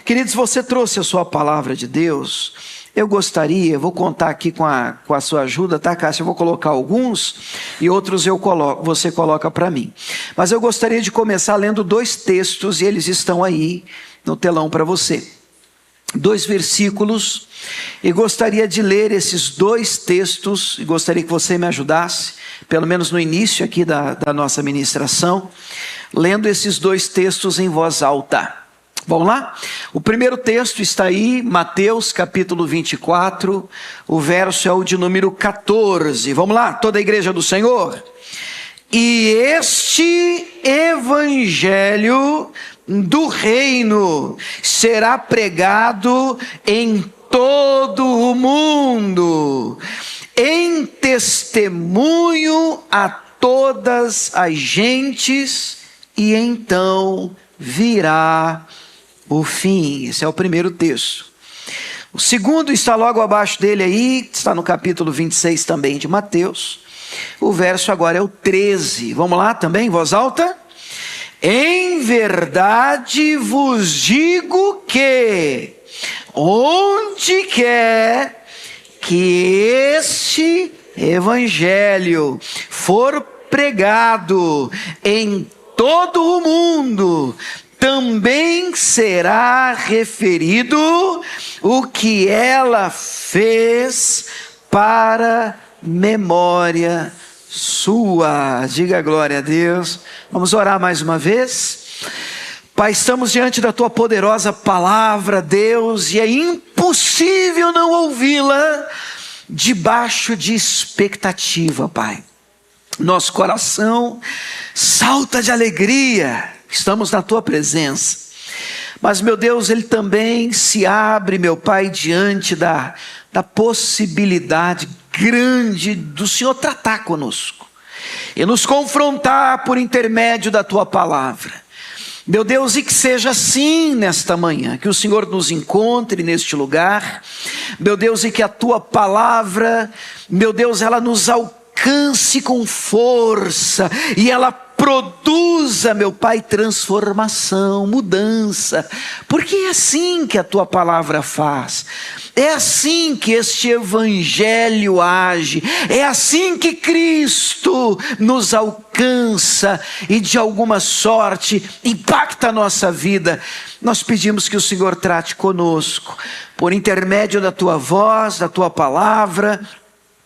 Queridos, você trouxe a sua palavra de Deus. Eu gostaria, vou contar aqui com a sua ajuda, tá, Cássia? Eu vou colocar alguns e outros você coloca para mim. Mas eu gostaria de começar lendo 2 textos e eles estão aí no telão para você. 2 versículos, e gostaria de ler esses 2 textos, e gostaria que você me ajudasse, pelo menos no início aqui da nossa ministração, lendo esses 2 textos em voz alta. Vamos lá? O primeiro texto está aí, Mateus capítulo 24, o verso é o de número 14. Vamos lá, toda a igreja do Senhor. E este evangelho do reino será pregado em todo o mundo, em testemunho a todas as gentes, e então virá o fim. Esse é o primeiro texto. O segundo está logo abaixo dele aí, está no capítulo 26 também de Mateus. O verso agora é o 13. Vamos lá também, em voz alta. Em verdade vos digo que, onde quer que este evangelho for pregado em todo o mundo, também será referido o que ela fez para memória sua. Diga glória a Deus. Vamos orar mais uma vez. Pai, estamos diante da tua poderosa palavra, Deus, e é impossível não ouvi-la debaixo de expectativa, Pai. Nosso coração salta de alegria, estamos na tua presença. Mas, meu Deus, ele também se abre, meu Pai, diante da possibilidade grande do Senhor tratar conosco e nos confrontar por intermédio da tua palavra. Meu Deus, e que seja assim nesta manhã, que o Senhor nos encontre neste lugar, meu Deus, e que a tua palavra, meu Deus, ela nos alcance com força e ela produza, meu Pai, transformação, mudança, porque é assim que a tua palavra faz, é assim que este evangelho age, é assim que Cristo nos alcança e de alguma sorte impacta a nossa vida. Nós pedimos que o Senhor trate conosco, por intermédio da tua voz, da tua palavra.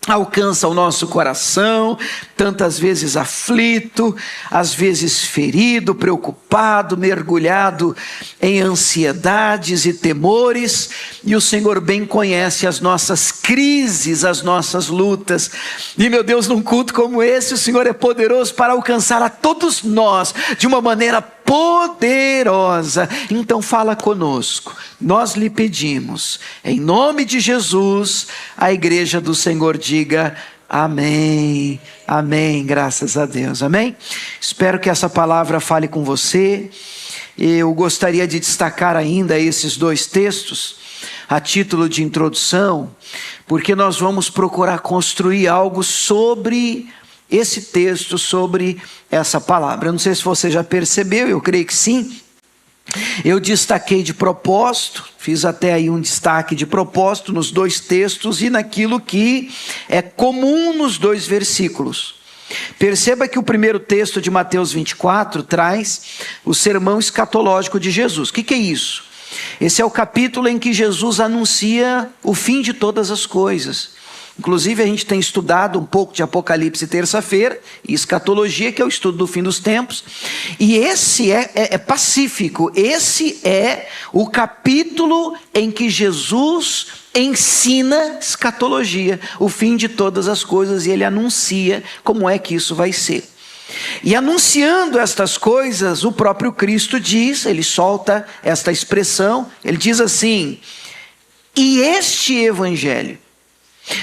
Alcança o nosso coração, tantas vezes aflito, às vezes ferido, preocupado, mergulhado em ansiedades e temores, e o Senhor bem conhece as nossas crises, as nossas lutas, e meu Deus, num culto como esse, o Senhor é poderoso para alcançar a todos nós, de uma maneira poderosa. Então fala conosco, nós lhe pedimos, em nome de Jesus. A igreja do Senhor diga amém, amém, graças a Deus, amém. Espero que essa palavra fale com você. Eu gostaria de destacar ainda esses 2 textos a título de introdução, porque nós vamos procurar construir algo sobre esse texto, sobre essa palavra. Eu não sei se você já percebeu, eu creio que sim. Eu destaquei de propósito, fiz até aí um destaque de propósito nos 2 textos e naquilo que é comum nos 2 versículos. Perceba que o primeiro texto de Mateus 24 traz o sermão escatológico de Jesus. O que é isso? Esse é o capítulo em que Jesus anuncia o fim de todas as coisas. Inclusive a gente tem estudado um pouco de Apocalipse terça-feira, e escatologia, que é o estudo do fim dos tempos, e esse é pacífico, esse é o capítulo em que Jesus ensina escatologia, o fim de todas as coisas, e ele anuncia como é que isso vai ser. E anunciando estas coisas, o próprio Cristo diz, ele solta esta expressão, ele diz assim: e este evangelho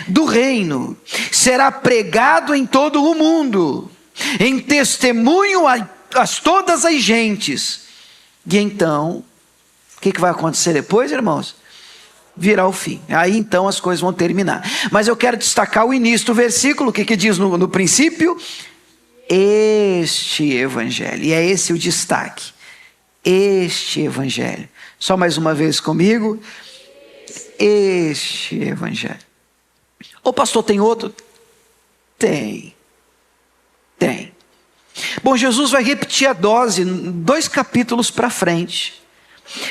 do reino será pregado em todo o mundo, em testemunho a todas as gentes. E então, o que vai acontecer depois, irmãos? Virá o fim. Aí então as coisas vão terminar. Mas eu quero destacar o início do versículo. O que diz no princípio? Este evangelho. E é esse o destaque. Este evangelho Só mais uma vez comigo. Este evangelho. Ô pastor, tem outro? Tem. Bom, Jesus vai repetir a dose 2 capítulos para frente.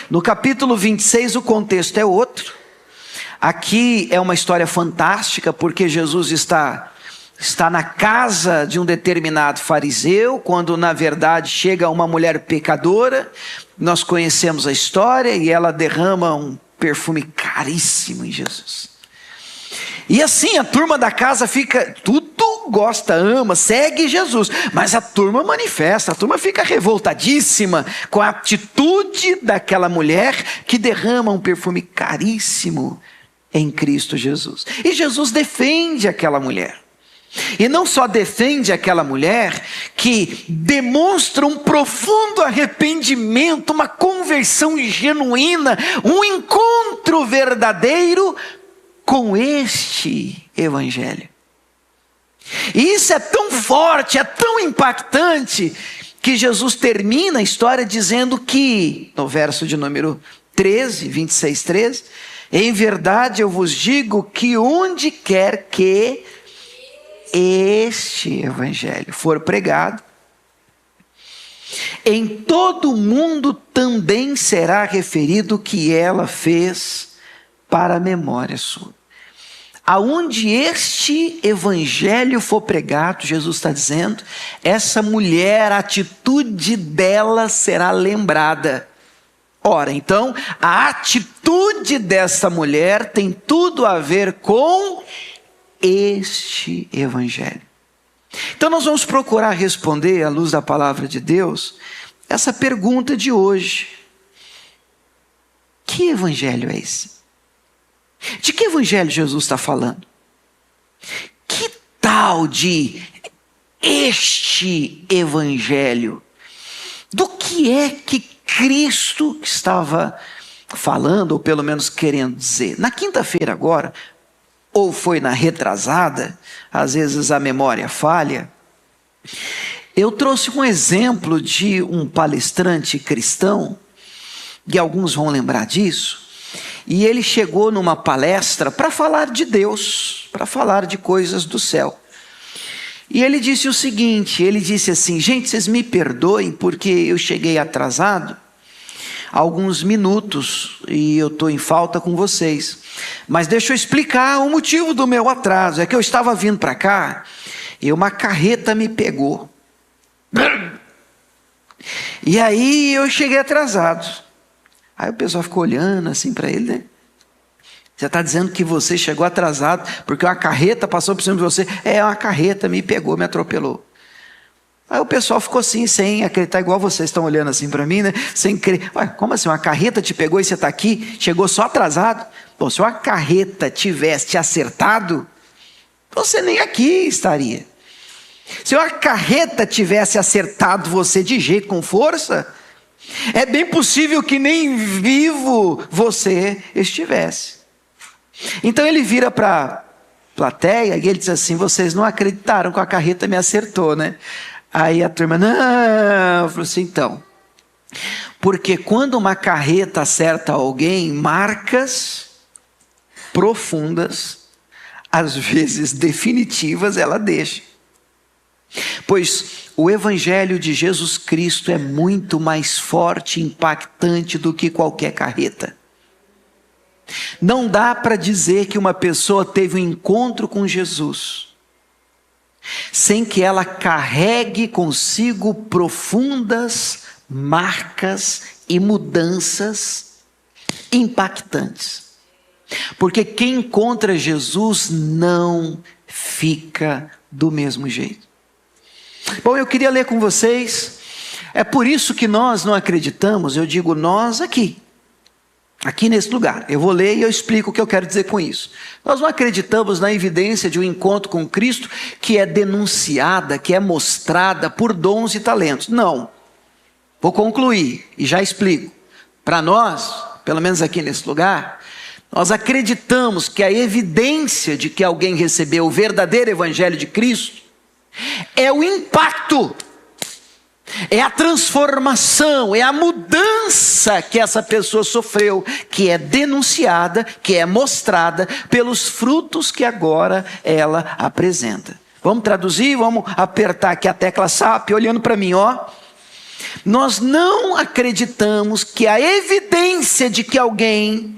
No capítulo 26 o contexto é outro. Aqui é uma história fantástica, porque Jesus está na casa de um determinado fariseu, quando na verdade chega uma mulher pecadora. Nós conhecemos a história, e ela derrama um perfume caríssimo em Jesus. E assim a turma da casa fica, tudo gosta, ama, segue Jesus, mas a turma manifesta, a turma fica revoltadíssima com a atitude daquela mulher que derrama um perfume caríssimo em Cristo Jesus. E Jesus defende aquela mulher. E não só defende aquela mulher, que demonstra um profundo arrependimento, uma conversão genuína, um encontro verdadeiro com este evangelho. E isso é tão forte, é tão impactante, que Jesus termina a história dizendo que, no verso de número 13, 26, 13, em verdade eu vos digo que onde quer que este evangelho for pregado, em todo o mundo também será referido o que ela fez para a memória sua. Aonde este evangelho for pregado, Jesus está dizendo, essa mulher, a atitude dela será lembrada. Ora, então, a atitude dessa mulher tem tudo a ver com este evangelho. Então nós vamos procurar responder, à luz da palavra de Deus, essa pergunta de hoje: que evangelho é esse? De que evangelho Jesus está falando? Que tal de este evangelho? Do que é que Cristo estava falando, ou pelo menos querendo dizer? Na quinta-feira agora, ou foi na retrasada, às vezes a memória falha, eu trouxe um exemplo de um palestrante cristão, e alguns vão lembrar disso, e ele chegou numa palestra para falar de Deus, para falar de coisas do céu. E ele disse o seguinte, ele disse assim: gente, vocês me perdoem porque eu cheguei atrasado alguns minutos e eu estou em falta com vocês. Mas deixa eu explicar o motivo do meu atraso. É que eu estava vindo para cá e uma carreta me pegou. E aí eu cheguei atrasado. Aí o pessoal ficou olhando assim para ele, né? Você está dizendo que você chegou atrasado porque uma carreta passou por cima de você? É, uma carreta me pegou, me atropelou. Aí o pessoal ficou assim, sem acreditar, igual vocês estão olhando assim para mim, né? Sem crer. Ué, como assim? Uma carreta te pegou e você está aqui? Chegou só atrasado? Bom, se uma carreta tivesse te acertado, você nem aqui estaria. Se uma carreta tivesse acertado você de jeito, com força, é bem possível que nem vivo você estivesse. Então ele vira para a plateia e ele diz assim: vocês não acreditaram que a carreta me acertou, né? Aí a turma, não, falou assim, então, porque quando uma carreta acerta alguém, marcas profundas, às vezes definitivas, ela deixa. Pois o evangelho de Jesus Cristo é muito mais forte e impactante do que qualquer carreta. Não dá para dizer que uma pessoa teve um encontro com Jesus sem que ela carregue consigo profundas marcas e mudanças impactantes. Porque quem encontra Jesus não fica do mesmo jeito. Bom, eu queria ler com vocês. É por isso que nós não acreditamos, eu digo nós aqui nesse lugar. Eu vou ler e eu explico o que eu quero dizer com isso. Nós não acreditamos na evidência de um encontro com Cristo que é denunciada, que é mostrada por dons e talentos. Não. Vou concluir e já explico. Para nós, pelo menos aqui nesse lugar, nós acreditamos que a evidência de que alguém recebeu o verdadeiro evangelho de Cristo é o impacto É a transformação, é a mudança que essa pessoa sofreu, que é denunciada, que é mostrada pelos frutos que agora ela apresenta. Vamos traduzir, vamos apertar aqui a tecla SAP, olhando para mim, ó. Nós não acreditamos que a evidência de que alguém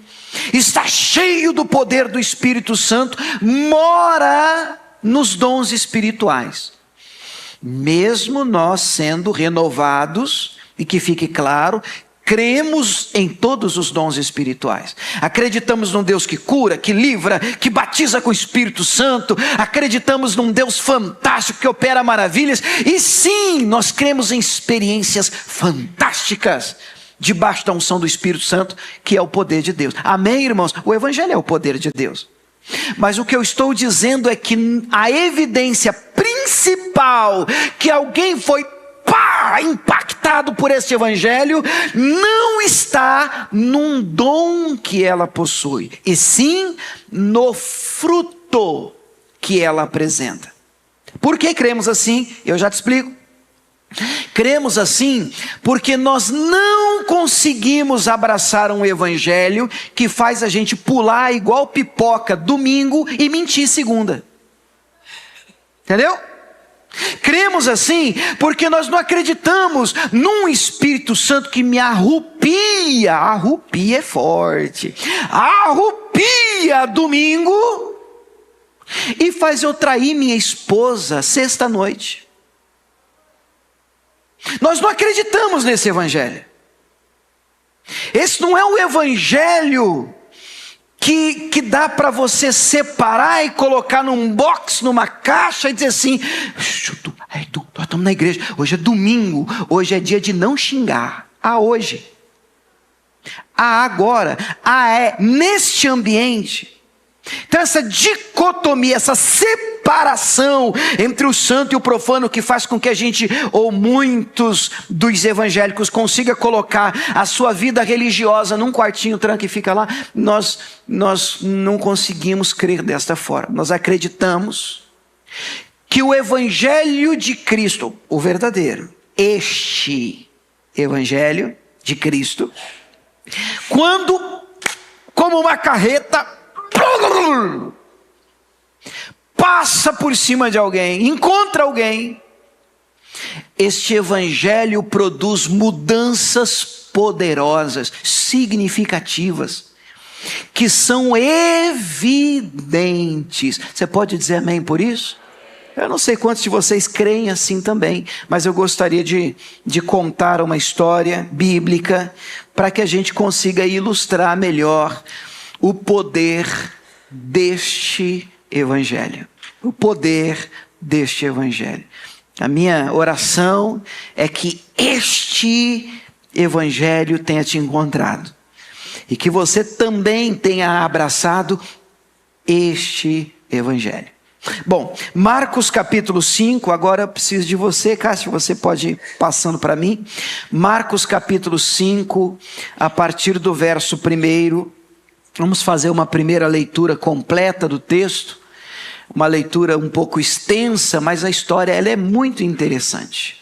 está cheio do poder do Espírito Santo mora nos dons espirituais. Mesmo nós sendo renovados, e que fique claro, cremos em todos os dons espirituais. Acreditamos num Deus que cura, que livra, que batiza com o Espírito Santo. Acreditamos num Deus fantástico que opera maravilhas. E sim, nós cremos em experiências fantásticas debaixo da unção do Espírito Santo, que é o poder de Deus. Amém, irmãos? O Evangelho é o poder de Deus. Mas o que eu estou dizendo é que a evidência principal que alguém foi impactado por esse Evangelho não está num dom que ela possui, e sim no fruto que ela apresenta. Por que cremos assim? Eu já te explico. Cremos assim porque nós não conseguimos abraçar um evangelho que faz a gente pular igual pipoca domingo e mentir segunda. Entendeu? Cremos assim porque nós não acreditamos num Espírito Santo que me arrupia. Arrupia é forte. Arrupia domingo e faz eu trair minha esposa sexta-noite. Nós não acreditamos nesse evangelho. Esse não é um evangelho que dá para você separar e colocar num box, numa caixa e dizer assim: nós estamos na igreja, hoje é domingo, hoje é dia de não xingar. Hoje. Agora. É neste ambiente. Então essa dicotomia, essa separação entre o santo e o profano, que faz com que a gente, ou muitos dos evangélicos, consiga colocar a sua vida religiosa num quartinho, tranca e fica lá, nós não conseguimos crer desta forma. Nós acreditamos que o evangelho de Cristo, o verdadeiro, este evangelho de Cristo, quando, como uma carreta, passa por cima de alguém, encontra alguém, este evangelho produz mudanças poderosas, significativas, que são evidentes. Você pode dizer amém por isso? Eu não sei quantos de vocês creem assim também, mas eu gostaria de contar uma história bíblica para que a gente consiga ilustrar melhor o poder deste evangelho. O poder deste evangelho. A minha oração é que este evangelho tenha te encontrado. E que você também tenha abraçado este evangelho. Bom, Marcos capítulo 5, agora eu preciso de você, Cássio, você pode ir passando para mim. Marcos capítulo 5, a partir do verso 1. Vamos fazer uma primeira leitura completa do texto, uma leitura um pouco extensa, mas a história ela é muito interessante.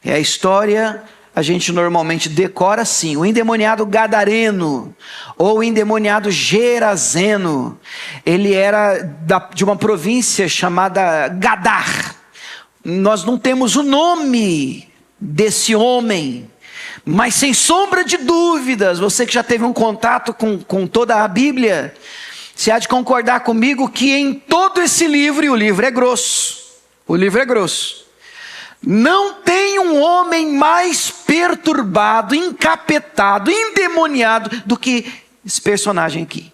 É a história, a gente normalmente decora assim: o endemoniado gadareno, ou o endemoniado gerazeno, ele era de uma província chamada Gadar. Nós não temos o nome desse homem, mas sem sombra de dúvidas, você que já teve um contato com toda a Bíblia, você há de concordar comigo que em todo esse livro, e o livro é grosso, não tem um homem mais perturbado, encapetado, endemoniado do que esse personagem aqui.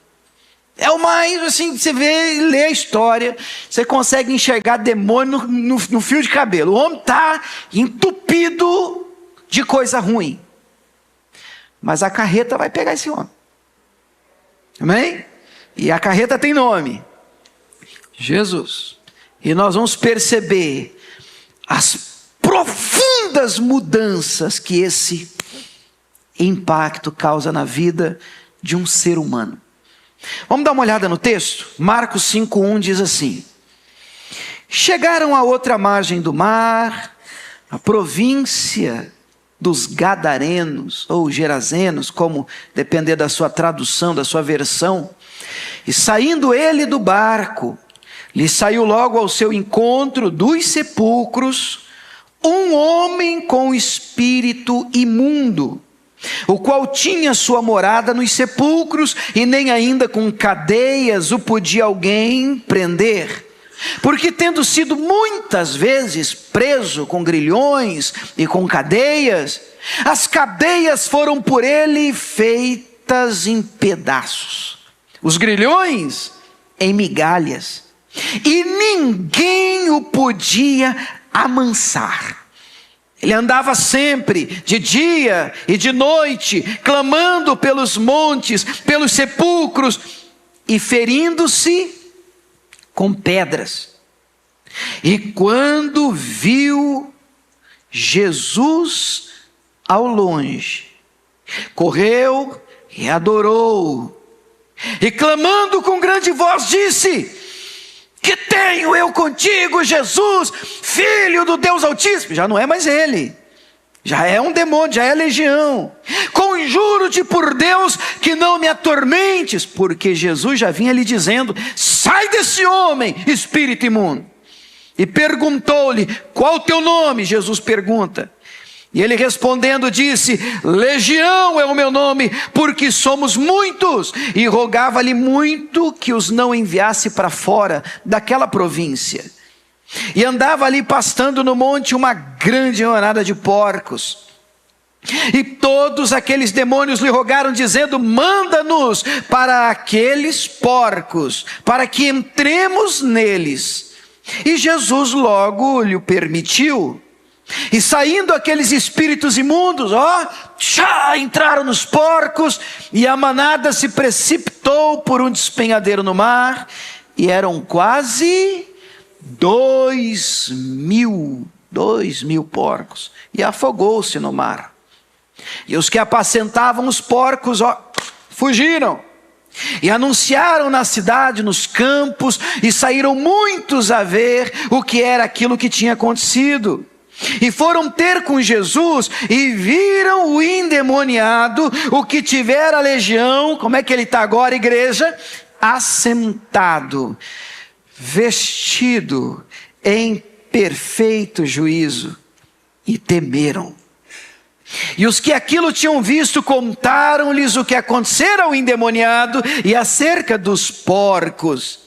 É o mais, assim, você lê a história, você consegue enxergar demônio no fio de cabelo. O homem está entupido de coisa ruim, mas a carreta vai pegar esse homem. Amém? E a carreta tem nome: Jesus. E nós vamos perceber as profundas mudanças que esse impacto causa na vida de um ser humano. Vamos dar uma olhada no texto? Marcos 5:1 diz assim: chegaram à outra margem do mar, a província dos Gadarenos, ou Gerazenos, como depender da sua tradução, da sua versão. E saindo ele do barco, lhe saiu logo ao seu encontro dos sepulcros um homem com espírito imundo, o qual tinha sua morada nos sepulcros, e nem ainda com cadeias o podia alguém prender. Porque tendo sido muitas vezes preso com grilhões e com cadeias, as cadeias foram por ele feitas em pedaços, os grilhões em migalhas, e ninguém o podia amansar. Ele andava sempre, de dia e de noite, clamando pelos montes, pelos sepulcros, e ferindo-se com pedras. E quando viu Jesus ao longe, correu e adorou, e clamando com grande voz disse: que tenho eu contigo, Jesus, Filho do Deus Altíssimo? Já não é mais ele, já é um demônio, já é legião. Conjuro-te por Deus que não me atormentes, porque Jesus já vinha lhe dizendo: sai desse homem, espírito imundo. E perguntou-lhe: qual o teu nome? Jesus pergunta. E ele respondendo disse: Legião é o meu nome, porque somos muitos. E rogava-lhe muito que os não enviasse para fora daquela província. E andava ali pastando no monte uma grande manada de porcos. E todos aqueles demônios lhe rogaram, dizendo: manda-nos para aqueles porcos, para que entremos neles. E Jesus logo lhe permitiu. E saindo aqueles espíritos imundos, entraram nos porcos, e a manada se precipitou por um despenhadeiro no mar, e eram quase 2.000 porcos, e afogou-se no mar. E os que apacentavam os porcos, fugiram, e anunciaram na cidade, nos campos, e saíram muitos a ver o que era aquilo que tinha acontecido. E foram ter com Jesus, e viram o endemoniado, o que tivera a legião. Como é que ele está agora, igreja? Assentado, vestido em perfeito juízo, e temeram. E os que aquilo tinham visto contaram-lhes o que acontecera ao endemoniado e acerca dos porcos,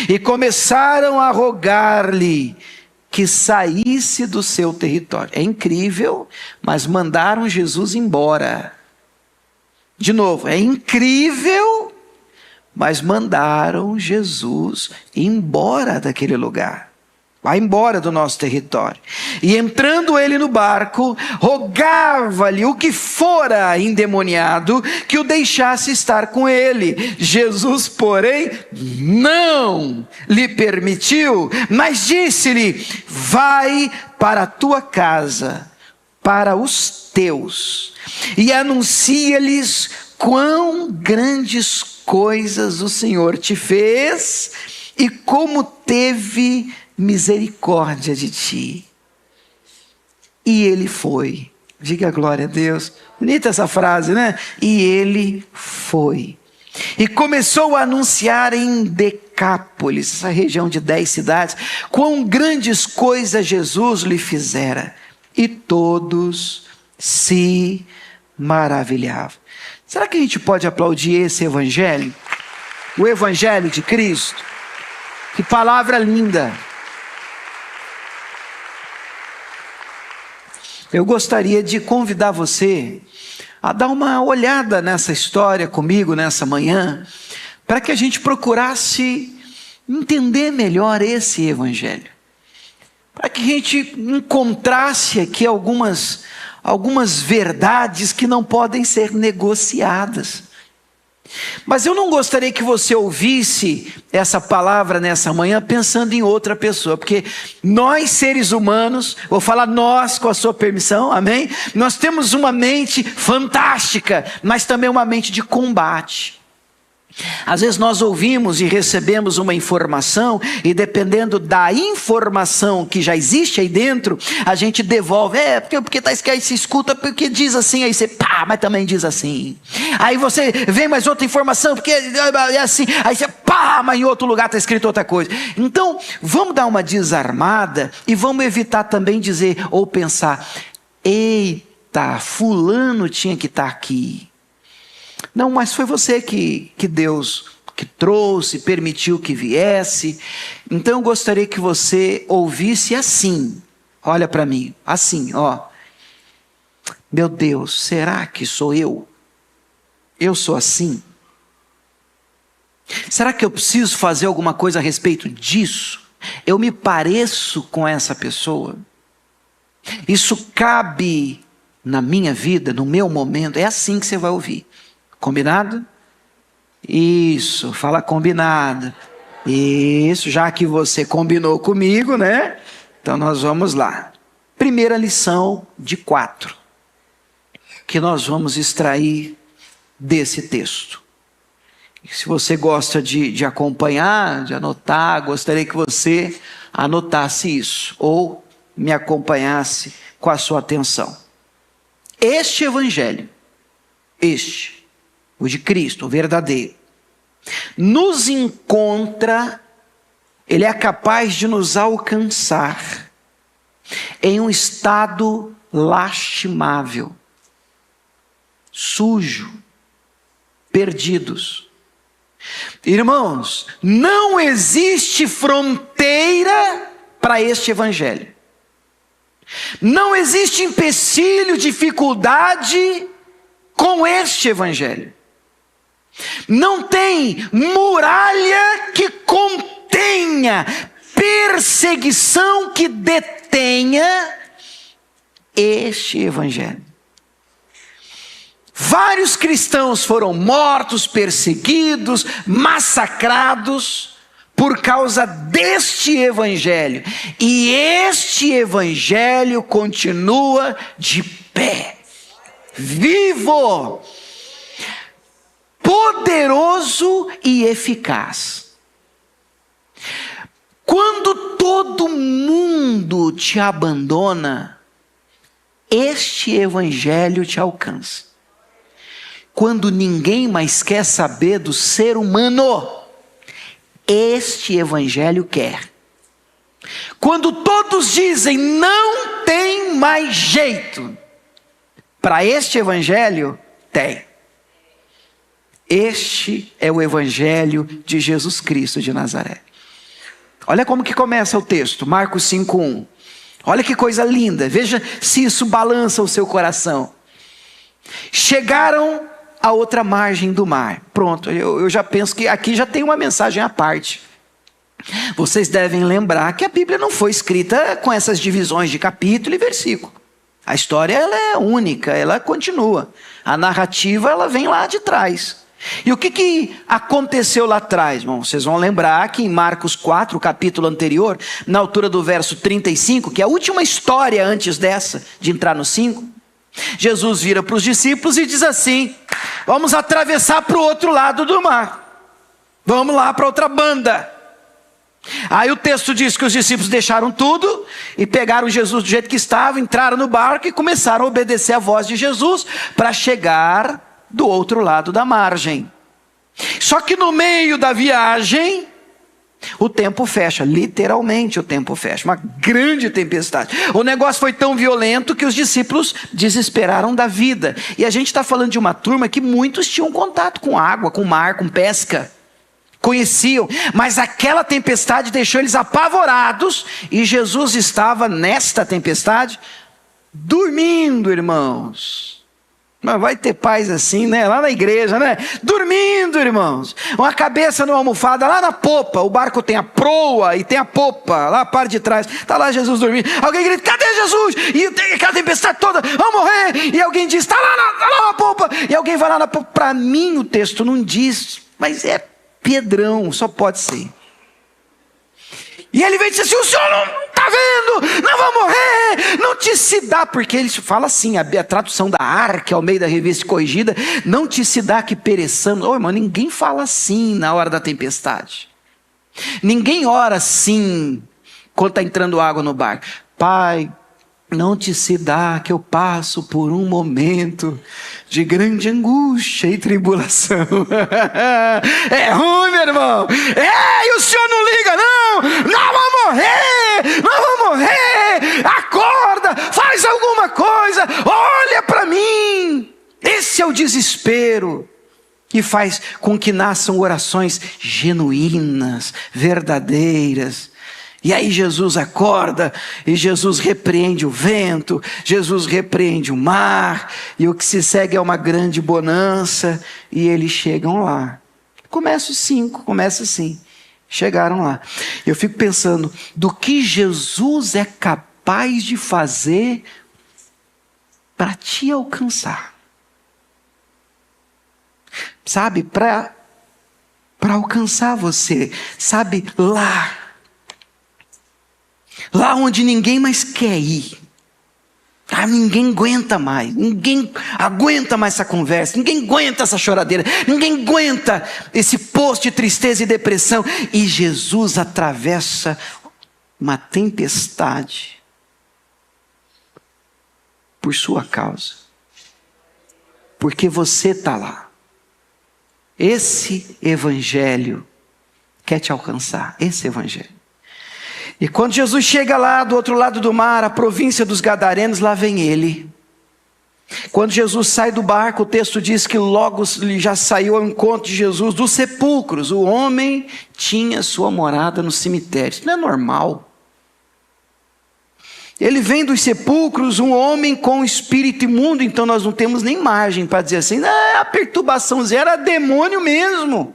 e começaram a rogar-lhe que saísse do seu território. É incrível, mas mandaram Jesus embora. De novo, é incrível, mas mandaram Jesus embora daquele lugar. Vai embora do nosso território. E entrando ele no barco, rogava-lhe o que fora endemoniado que o deixasse estar com ele. Jesus, porém, não lhe permitiu, mas disse-lhe: vai para a tua casa, para os teus, e anuncia-lhes quão grandes coisas o Senhor te fez, e como teve misericórdia de ti. E ele foi. Diga glória a Deus. Bonita essa frase, né? E ele foi. E começou a anunciar em Decápolis, essa região de 10 cidades, quão grandes coisas Jesus lhe fizera. E todos se maravilhavam. Será que a gente pode aplaudir esse evangelho? O evangelho de Cristo? Que palavra linda. Eu gostaria de convidar você a dar uma olhada nessa história comigo nessa manhã, para que a gente procurasse entender melhor esse evangelho, para que a gente encontrasse aqui algumas verdades que não podem ser negociadas. Mas eu não gostaria que você ouvisse essa palavra nessa manhã pensando em outra pessoa, porque nós seres humanos, vou falar nós com a sua permissão, amém? Nós temos uma mente fantástica, mas também uma mente de combate. Às vezes nós ouvimos e recebemos uma informação e dependendo da informação que já existe aí dentro, a gente devolve, porque tá escrito, aí se escuta porque diz assim, aí você, pá, mas também diz assim. Aí você vem mais outra informação, porque é assim, aí você, pá, mas em outro lugar está escrito outra coisa. Então, vamos dar uma desarmada e vamos evitar também dizer ou pensar, eita, fulano tinha que estar aqui. Não, mas foi você que Deus que trouxe, permitiu que viesse. Então eu gostaria que você ouvisse assim. Olha para mim, assim, ó. Meu Deus, será que sou eu? Eu sou assim? Será que eu preciso fazer alguma coisa a respeito disso? Eu me pareço com essa pessoa? Isso cabe na minha vida, no meu momento? É assim que você vai ouvir. Combinado? Isso, fala combinado. Isso, já que você combinou comigo, né? Então nós vamos lá. Primeira lição de 4, que nós vamos extrair desse texto. Se você gosta de acompanhar, de anotar, gostaria que você anotasse isso, ou me acompanhasse com a sua atenção. Este evangelho, o de Cristo, o verdadeiro, nos encontra, ele é capaz de nos alcançar em um estado lastimável, sujo, perdidos. Irmãos, não existe fronteira para este evangelho. Não existe empecilho, dificuldade com este evangelho. Não tem muralha que contenha, perseguição que detenha este evangelho. Vários cristãos foram mortos, perseguidos, massacrados por causa deste evangelho. E este evangelho continua de pé, vivo, poderoso e eficaz. Quando todo mundo te abandona, este evangelho te alcança. Quando ninguém mais quer saber do ser humano, este evangelho quer. Quando todos dizem não tem mais jeito, para este evangelho tem. Este é o evangelho de Jesus Cristo de Nazaré. Olha como que começa o texto, Marcos 5:1. Olha que coisa linda, veja se isso balança o seu coração. Chegaram à outra margem do mar. Pronto, eu já penso que aqui já tem uma mensagem à parte. Vocês devem lembrar que a Bíblia não foi escrita com essas divisões de capítulo e versículo. A história ela é única, ela continua. A narrativa ela vem lá de trás. E o que aconteceu lá atrás, irmão? Vocês vão lembrar que em Marcos 4, o capítulo anterior, na altura do verso 35, que é a última história antes dessa, de entrar no 5, Jesus vira para os discípulos e diz assim: vamos atravessar para o outro lado do mar. Vamos lá para outra banda. Aí o texto diz que os discípulos deixaram tudo e pegaram Jesus do jeito que estava, entraram no barco e começaram a obedecer a voz de Jesus para chegar do outro lado da margem. Só que no meio da viagem, o tempo fecha, literalmente o tempo fecha, uma grande tempestade. O negócio foi tão violento que os discípulos desesperaram da vida. E a gente está falando de uma turma que muitos tinham contato com água, com mar, com pesca. Conheciam, mas aquela tempestade deixou eles apavorados. E Jesus estava nesta tempestade, dormindo, irmãos. Mas vai ter paz assim, né? Lá na igreja, né? Dormindo, irmãos. Uma cabeça numa almofada, lá na popa. O barco tem a proa e tem a popa, lá a parte de trás. Está lá Jesus dormindo. Alguém grita: cadê Jesus? E tem aquela tempestade toda, vamos morrer. E alguém diz: está lá na popa. E alguém vai lá na popa. Para mim o texto não diz, mas é Pedrão, só pode ser. E ele vem e diz assim: o senhor não está vendo? Não vou morrer, não te se dá. Porque ele fala assim, a tradução da Arca, ao meio da Revista Corrigida: não te se dá que pereçamos. Ô irmão, ninguém fala assim na hora da tempestade. Ninguém ora assim quando está entrando água no barco. Pai, não te se dá que eu passo por um momento de grande angústia e tribulação. É ruim, meu irmão. E o senhor não liga, não. Não vou morrer, não vou morrer. Acorda, faz alguma coisa, olha para mim. Esse é o desespero que faz com que nasçam orações genuínas, verdadeiras. E aí Jesus acorda, e Jesus repreende o vento, Jesus repreende o mar, e o que se segue é uma grande bonança, e eles chegam lá. Começa os 5, começa assim, chegaram lá. Eu fico pensando, do que Jesus é capaz de fazer para te alcançar. Sabe, para alcançar você, sabe, lá onde ninguém mais quer ir. Ninguém aguenta mais, ninguém aguenta mais essa conversa, ninguém aguenta essa choradeira, ninguém aguenta esse poço de tristeza e depressão. E Jesus atravessa uma tempestade por sua causa, porque você está lá. Esse evangelho quer te alcançar, esse evangelho. E quando Jesus chega lá do outro lado do mar, a província dos Gadarenos, lá vem ele. Quando Jesus sai do barco, o texto diz que logo já saiu ao encontro de Jesus dos sepulcros. O homem tinha sua morada no cemitério. Isso não é normal. Ele vem dos sepulcros, um homem com espírito imundo. Então nós não temos nem margem para dizer assim, a perturbaçãozinha era demônio mesmo.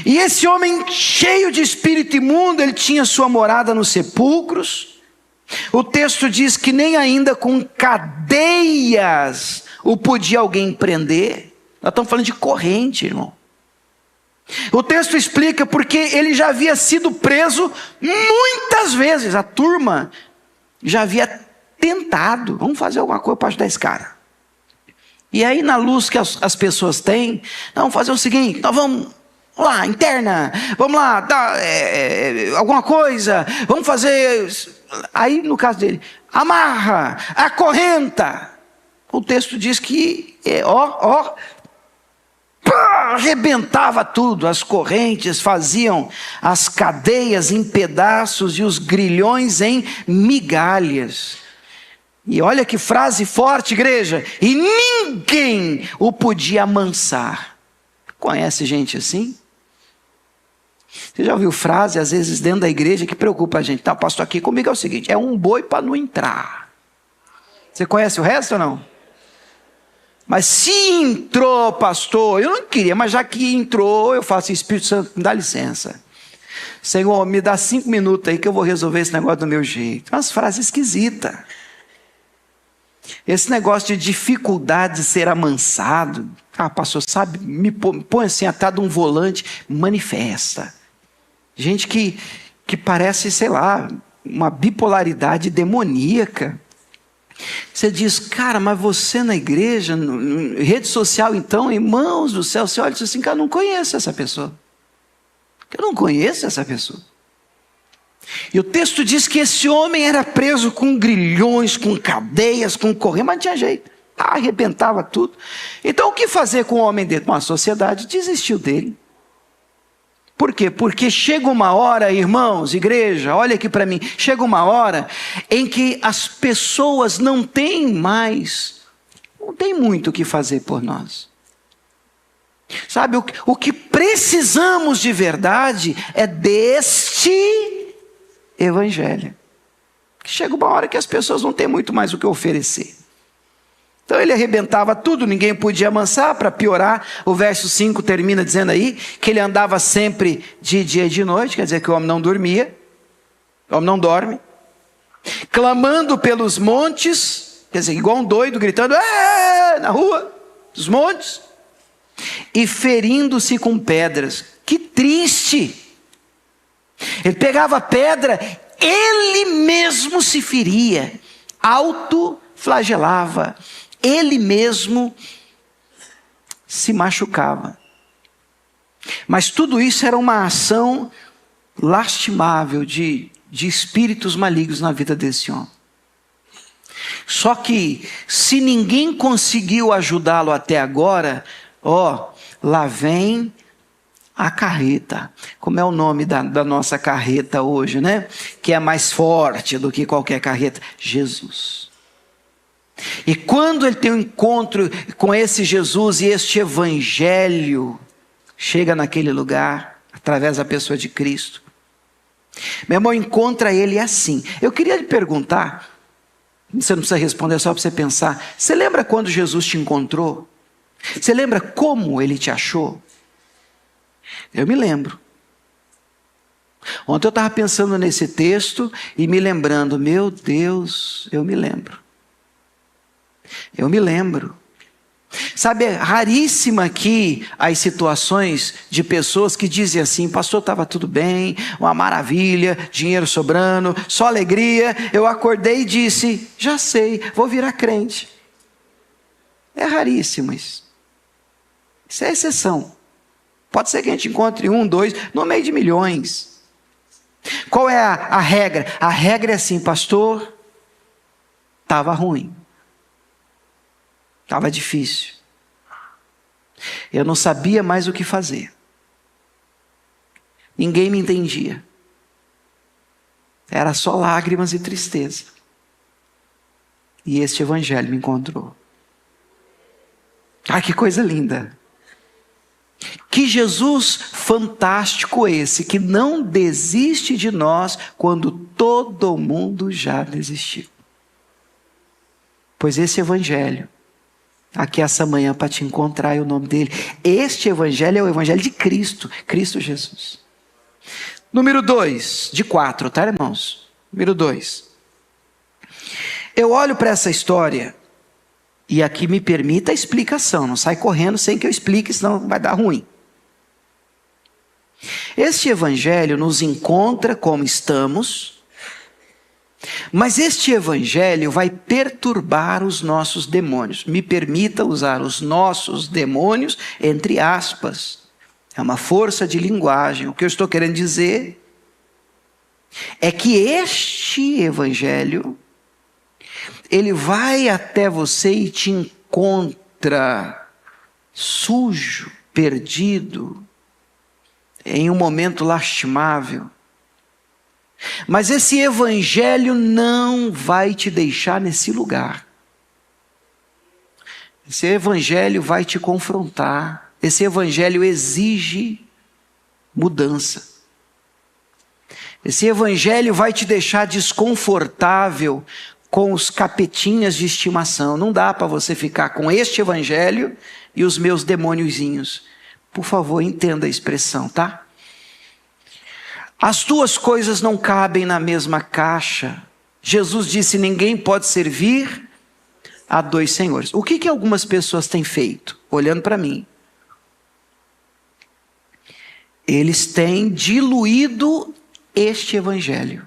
E esse homem cheio de espírito imundo, ele tinha sua morada nos sepulcros. O texto diz que nem ainda com cadeias o podia alguém prender. Nós estamos falando de corrente, irmão. O texto explica porque ele já havia sido preso muitas vezes. A turma já havia tentado, vamos fazer alguma coisa para ajudar esse cara. E aí, na luz que as pessoas têm, vamos fazer o seguinte: nós vamos lá, interna, vamos lá, dá alguma coisa, vamos fazer. Aí, no caso dele, amarra, acorrenta. O texto diz que, arrebentava tudo, as correntes faziam as cadeias em pedaços e os grilhões em migalhas. E olha que frase forte, igreja: e ninguém o podia amansar. Conhece gente assim? Você já ouviu frase, às vezes, dentro da igreja que preocupa a gente? Tá, pastor, aqui comigo é o seguinte: é um boi para não entrar. Você conhece o resto ou não? Mas se entrou, pastor, eu não queria, mas já que entrou, eu faço: Espírito Santo, me dá licença. Senhor, me dá 5 minutos aí que eu vou resolver esse negócio do meu jeito. Umas frases esquisitas. Esse negócio de dificuldade de ser amansado. Pastor, sabe, me põe assim atrás de um volante, manifesta. Gente que parece, sei lá, uma bipolaridade demoníaca. Você diz: cara, mas você na igreja, rede social então, irmãos do céu, você olha e diz assim: cara, eu não conheço essa pessoa. Eu não conheço essa pessoa. E o texto diz que esse homem era preso com grilhões, com cadeias, com corrente, mas não tinha jeito. Arrebentava tudo. Então o que fazer com um homem dentro? A sociedade desistiu dele. Por quê? Porque chega uma hora, irmãos, igreja, olha aqui para mim, chega uma hora em que as pessoas não têm muito o que fazer por nós. Sabe, o que precisamos de verdade é deste evangelho. Chega uma hora que as pessoas não têm muito mais o que oferecer. Então ele arrebentava tudo, ninguém podia amansar. Para piorar, o verso 5 termina dizendo aí que ele andava sempre de dia e de noite, quer dizer que o homem não dormia, o homem não dorme, clamando pelos montes, quer dizer, igual um doido, gritando na rua, dos montes, e ferindo-se com pedras. Que triste! Ele pegava a pedra, ele mesmo se feria, autoflagelava, ele mesmo se machucava. Mas tudo isso era uma ação lastimável de espíritos malignos na vida desse homem. Só que, se ninguém conseguiu ajudá-lo até agora, lá vem a carreta. Como é o nome da nossa carreta hoje, né? Que é mais forte do que qualquer carreta. Jesus. E quando ele tem um encontro com esse Jesus e este evangelho chega naquele lugar, através da pessoa de Cristo, meu irmão, encontra ele assim. Eu queria lhe perguntar, você não precisa responder, é só para você pensar. Você lembra quando Jesus te encontrou? Você lembra como ele te achou? Eu me lembro. Ontem eu estava pensando nesse texto e me lembrando, meu Deus, eu me lembro. Eu me lembro. Sabe, é raríssima aqui as situações de pessoas que dizem assim: pastor, estava tudo bem, uma maravilha, dinheiro sobrando, só alegria. Eu acordei e disse: já sei, vou virar crente. É raríssimo isso. Isso é exceção. Pode ser que a gente encontre 1, 2, no meio de milhões. Qual é a regra? A regra é assim: pastor, estava ruim. Estava difícil. Eu não sabia mais o que fazer. Ninguém me entendia. Era só lágrimas e tristeza. E este evangelho me encontrou. Que coisa linda. Que Jesus fantástico esse, que não desiste de nós quando todo mundo já desistiu. Pois esse evangelho aqui essa manhã para te encontrar, é o nome dele. Este evangelho é o evangelho de Cristo, Cristo Jesus. Número 2, de 4, tá, irmãos? Número 2. Eu olho para essa história, e aqui me permita a explicação, não sai correndo sem que eu explique, senão vai dar ruim. Este evangelho nos encontra como estamos, mas este evangelho vai perturbar os nossos demônios. Me permita usar os nossos demônios entre aspas. É uma força de linguagem. O que eu estou querendo dizer é que este evangelho, ele vai até você e te encontra sujo, perdido, em um momento lastimável. Mas esse evangelho não vai te deixar nesse lugar. Esse evangelho vai te confrontar. Esse evangelho exige mudança. Esse evangelho vai te deixar desconfortável com os capetinhas de estimação. Não dá para você ficar com este evangelho e os meus demôniozinhos. Por favor, entenda a expressão, tá? As duas coisas não cabem na mesma caixa. Jesus disse: ninguém pode servir a 2 senhores. O que algumas pessoas têm feito? Olhando para mim. Eles têm diluído este evangelho.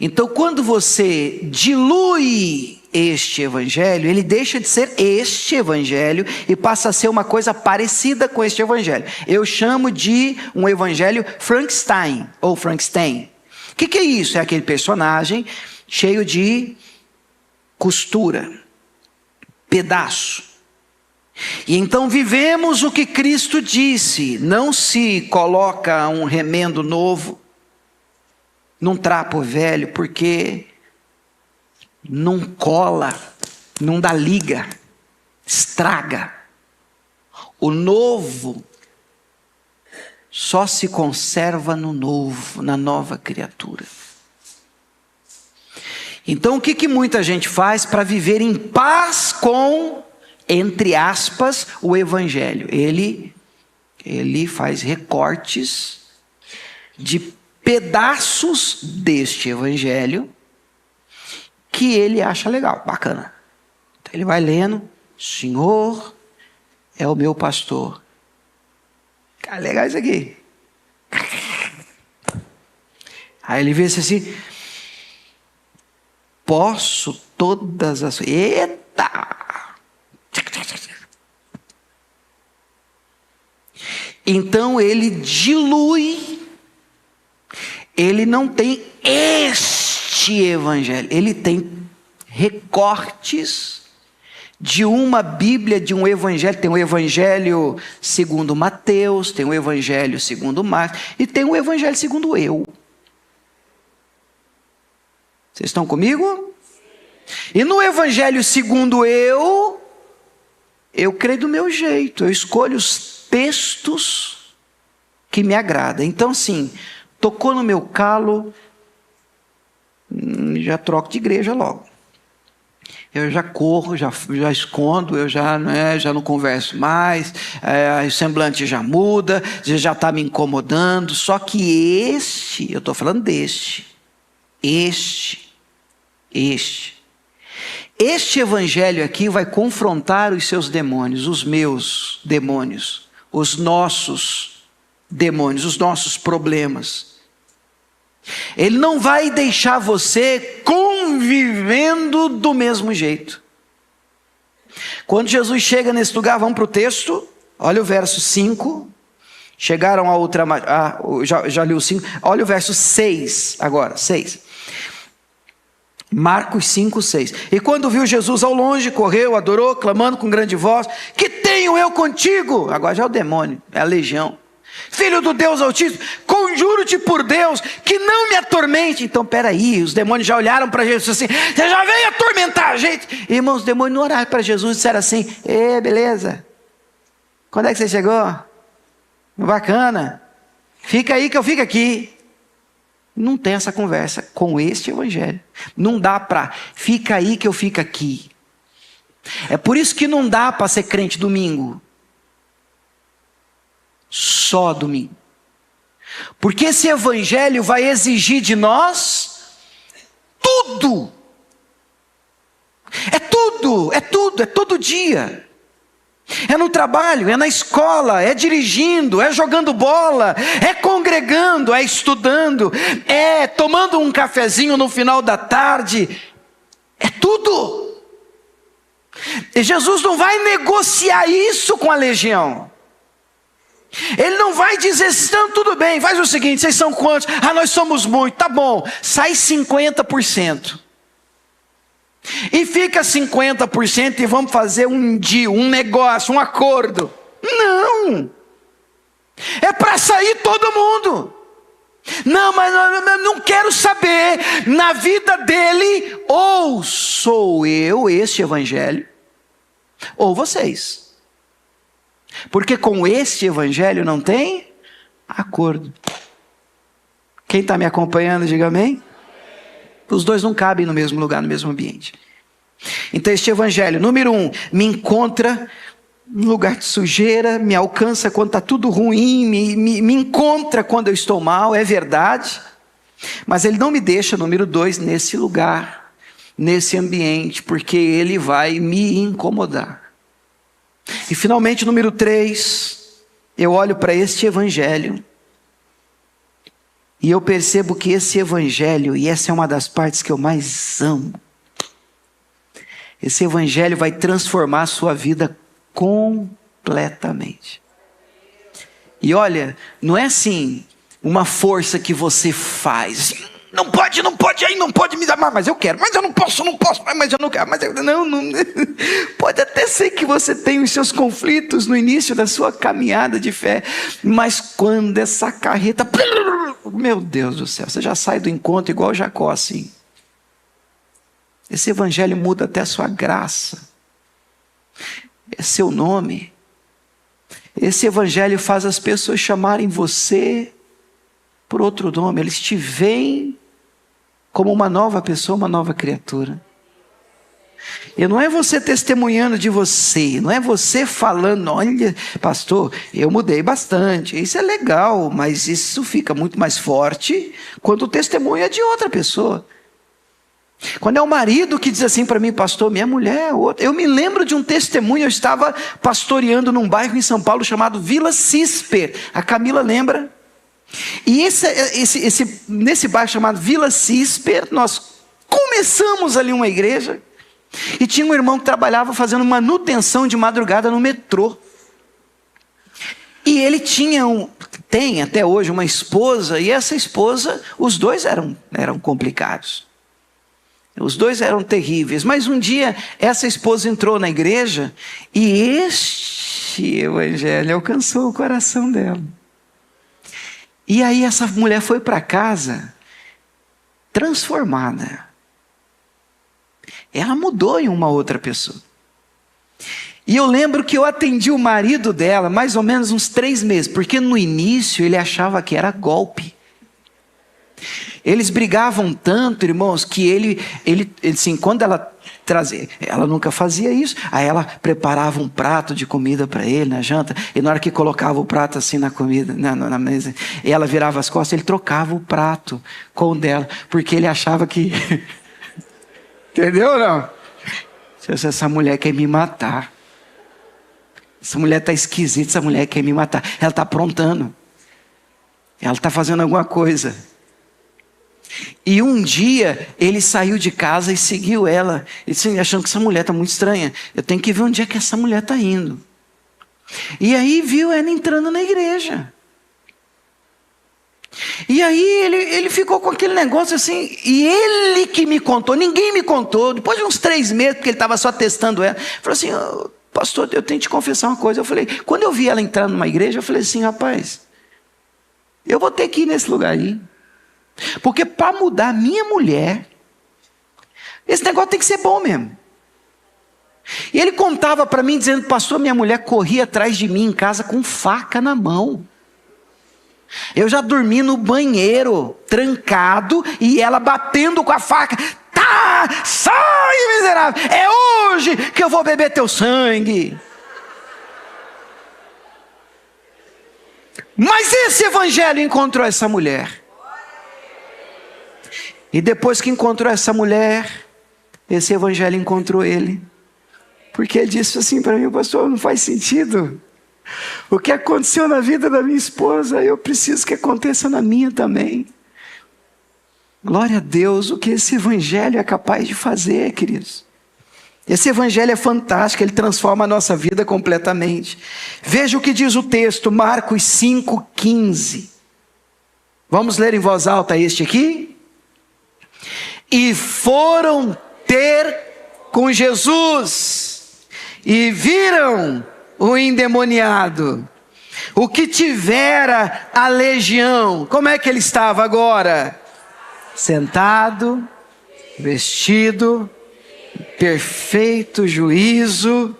Então, quando você dilui este evangelho, ele deixa de ser este evangelho e passa a ser uma coisa parecida com este evangelho. Eu chamo de um evangelho Frankenstein, ou Frankenstein. O que é isso? É aquele personagem cheio de costura, pedaço. E então vivemos o que Cristo disse: não se coloca um remendo novo num trapo velho, porque não cola, não dá liga, estraga. O novo só se conserva no novo, na nova criatura. Então o que muita gente faz para viver em paz com, entre aspas, o evangelho? Ele faz recortes de pedaços deste evangelho que ele acha legal, bacana. Então ele vai lendo: Senhor é o meu pastor. Cara, legal isso aqui. Aí ele vê assim, posso todas as... Eita! Então ele dilui, ele não tem este evangelho, ele tem recortes de uma Bíblia, de um evangelho. Tem o evangelho segundo Mateus, tem o evangelho segundo Marcos, e tem o evangelho segundo eu. Vocês estão comigo? E no evangelho segundo eu creio do meu jeito, eu escolho os textos que me agradam. Então, sim, tocou no meu calo, já troco de igreja logo. Eu já corro, já escondo, eu já não converso mais, o semblante já muda, já está me incomodando. Só que eu estou falando este evangelho aqui vai confrontar os seus demônios, os meus demônios, os nossos demônios, os nossos problemas. Ele não vai deixar você convivendo do mesmo jeito. Quando Jesus chega nesse lugar, vamos para o texto, olha o verso 5. Chegaram a outra, já li o 5, olha o verso 6 agora, 6. Marcos 5, 6. E quando viu Jesus ao longe, correu, adorou, clamando com grande voz: que tenho eu contigo? Agora já é o demônio, é a legião. Filho do Deus Altíssimo, conjuro-te por Deus que não me atormente. Então peraí, os demônios já olharam para Jesus assim: você já veio atormentar a gente? Irmãos, os demônios não olharam para Jesus e disseram assim: beleza, quando é que você chegou? Bacana, fica aí que eu fico aqui. Não tem essa conversa com este evangelho. Não dá para, fica aí que eu fico aqui. É por isso que não dá para ser crente domingo. Só domingo. Porque esse evangelho vai exigir de nós tudo. É todo dia. É no trabalho, é na escola, é dirigindo, é jogando bola, é congregando, é estudando, é tomando um cafezinho no final da tarde. É tudo. E Jesus não vai negociar isso com a legião. Ele não vai dizer assim: não, tudo bem, faz o seguinte, vocês são quantos? Nós somos muitos, tá bom, sai 50%. E fica 50% e vamos fazer um deal, um negócio, um acordo. Não! É para sair todo mundo. Não, mas eu não quero saber. Na vida dele, ou sou eu, este evangelho, ou vocês. Porque com este evangelho não tem acordo. Quem está me acompanhando, diga amém. Os dois não cabem no mesmo lugar, no mesmo ambiente. Então este evangelho, número 1, me encontra no lugar de sujeira, me alcança quando está tudo ruim, me encontra quando eu estou mal, é verdade. Mas ele não me deixa, número 2, nesse lugar, nesse ambiente, porque ele vai me incomodar. E finalmente, número 3, eu olho para este evangelho e eu percebo que esse evangelho, e essa é uma das partes que eu mais amo, esse evangelho vai transformar a sua vida completamente. E olha, não é assim, uma força que você faz, assim, não pode, aí não pode me dar, mas eu quero, mas eu não posso, mas eu não quero, não. Pode até ser que você tenha os seus conflitos no início da sua caminhada de fé, mas quando essa carreta, meu Deus do céu, você já sai do encontro igual Jacó assim. Esse evangelho muda até a sua graça, é seu nome. Esse evangelho faz as pessoas chamarem você por outro nome, eles te veem como uma nova pessoa, uma nova criatura. E não é você testemunhando de você, não é você falando: olha, pastor, eu mudei bastante. Isso é legal, mas isso fica muito mais forte quando o testemunho é de outra pessoa. Quando é o marido que diz assim para mim: pastor, minha mulher é outra. Eu me lembro de um testemunho, eu estava pastoreando num bairro em São Paulo chamado Vila Cisper. A Camila lembra? E nesse bairro chamado Vila Cisper, nós começamos ali uma igreja, e tinha um irmão que trabalhava fazendo manutenção de madrugada no metrô. E ele tem até hoje uma esposa, e essa esposa, os dois eram complicados. Os dois eram terríveis, mas um dia essa esposa entrou na igreja e este evangelho alcançou o coração dela. E aí essa mulher foi para casa transformada. Ela mudou em uma outra pessoa. E eu lembro que eu atendi o marido dela mais ou menos uns 3 meses, porque no início ele achava que era golpe. Eles brigavam tanto, irmãos, que ele assim, quando ela trazia, ela nunca fazia isso, aí ela preparava um prato de comida para ele na janta, e na hora que colocava o prato assim na comida, na mesa, e ela virava as costas, ele trocava o prato com o dela, porque ele achava que... Entendeu ou não? Essa mulher quer me matar. Essa mulher está esquisita, essa mulher quer me matar. Ela está aprontando. Ela está fazendo alguma coisa. E um dia ele saiu de casa e seguiu ela. Ele disse, achando que essa mulher está muito estranha. Eu tenho que ver onde é que essa mulher está indo. E aí viu ela entrando na igreja. E aí ele ficou com aquele negócio assim, e ele que me contou, ninguém me contou, depois de uns 3 meses, porque ele estava só testando ela, falou assim, pastor, eu tenho que te confessar uma coisa. Eu falei, quando eu vi ela entrar numa igreja, eu falei assim, rapaz, eu vou ter que ir nesse lugar aí, porque para mudar a minha mulher, esse negócio tem que ser bom mesmo. E ele contava para mim, dizendo, pastor, minha mulher corria atrás de mim em casa com faca na mão. Eu já dormi no banheiro, trancado, e ela batendo com a faca. Tá, sai, miserável, é hoje que eu vou beber teu sangue. Mas esse evangelho encontrou essa mulher. E depois que encontrou essa mulher, esse evangelho encontrou ele. Porque ele disse assim para mim, pastor, não faz sentido. O que aconteceu na vida da minha esposa, eu preciso que aconteça na minha também. Glória a Deus, o que esse evangelho é capaz de fazer, queridos. Esse evangelho é fantástico, ele transforma a nossa vida completamente. Veja o que diz o texto, Marcos 5,15. Vamos ler em voz alta este aqui? E foram ter com Jesus, e viram o endemoniado, o que tivera a legião. Como é que ele estava agora? Sentado, vestido, perfeito juízo.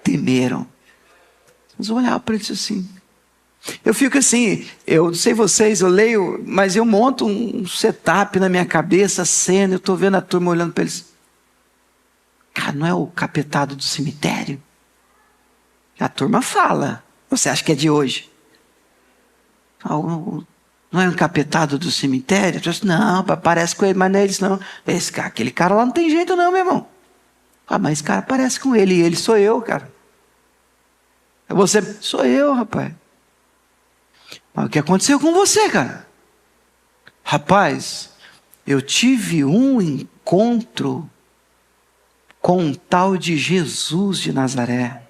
Temeram. Vamos olhar para isso assim. Eu fico assim, eu não sei vocês, eu leio, mas eu monto um setup na minha cabeça, a cena, eu estou vendo a turma olhando para eles. Cara, não é o capetado do cemitério? A turma fala. Você acha que é de hoje? Não é um encapetado do cemitério? Não, parece com ele, mas não é eles não. Aquele cara lá não tem jeito não, meu irmão. Mas esse cara parece com ele, e ele sou eu, cara. Você, sou eu, rapaz. Mas o que aconteceu com você, cara? Rapaz, eu tive um encontro com um tal de Jesus de Nazaré.